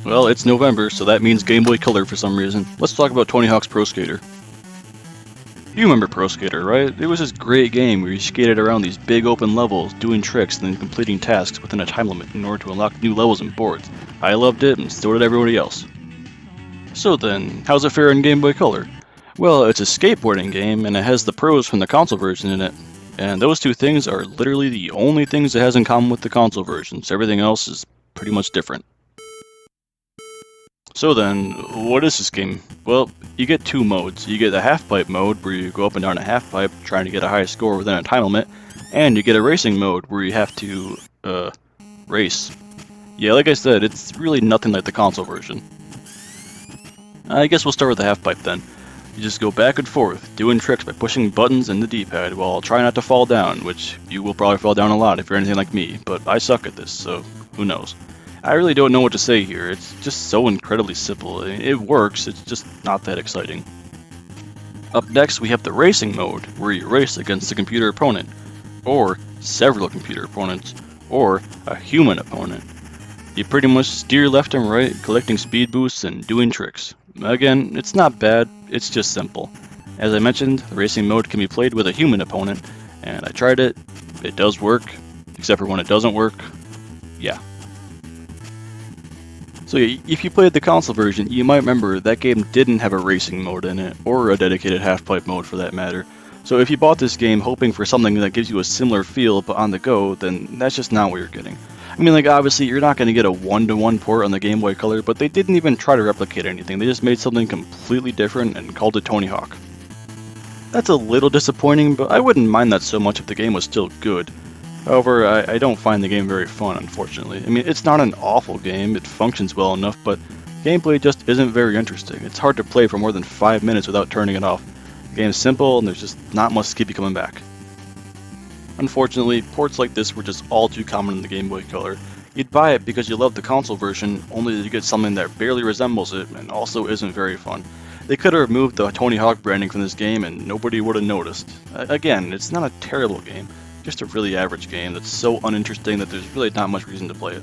Well, it's November, so that means Game Boy Color for some reason. Let's talk about Tony Hawk's Pro Skater. You remember Pro Skater, right? It was this great game where you skated around these big open levels, doing tricks and then completing tasks within a time limit in order to unlock new levels and boards. I loved it, and so did everybody else. So then, how's it fare in Game Boy Color? Well, it's a skateboarding game, and it has the pros from the console version in it. And those two things are literally the only things it has in common with the console versions. Everything else is pretty much different. So then, what is this game? Well, you get two modes. You get the half-pipe mode, where you go up and down a half-pipe trying to get a high score within a time limit, and you get a racing mode, where you have to, race. Yeah, like I said, it's really nothing like the console version. I guess we'll start with the half-pipe then. You just go back and forth, doing tricks by pushing buttons in the D-pad while trying not to fall down, which you will probably fall down a lot if you're anything like me, but I suck at this, so who knows. I really don't know what to say here. It's just so incredibly simple. It works, it's just not that exciting. Up next, we have the racing mode, where you race against a computer opponent, or several computer opponents, or a human opponent. You pretty much steer left and right, collecting speed boosts and doing tricks. Again, it's not bad, it's just simple. As I mentioned, the racing mode can be played with a human opponent, and I tried it. It does work, except for when it doesn't work. Yeah. So if you played the console version, you might remember that game didn't have a racing mode in it, or a dedicated half-pipe mode for that matter. So if you bought this game hoping for something that gives you a similar feel but on the go, then that's just not what you're getting. I mean, like, obviously you're not going to get a one-to-one port on the Game Boy Color, but they didn't even try to replicate anything. They just made something completely different and called it Tony Hawk. That's a little disappointing, but I wouldn't mind that so much if the game was still good. However, I don't find the game very fun, unfortunately. I mean, it's not an awful game, it functions well enough, but gameplay just isn't very interesting. It's hard to play for more than 5 minutes without turning it off. The game's simple, and there's just not much to keep you coming back. Unfortunately, ports like this were just all too common in the Game Boy Color. You'd buy it because you love the console version, only to get something that barely resembles it, and also isn't very fun. They could have removed the Tony Hawk branding from this game, and nobody would have noticed. Again, it's not a terrible game. Just a really average game that's so uninteresting that there's really not much reason to play it.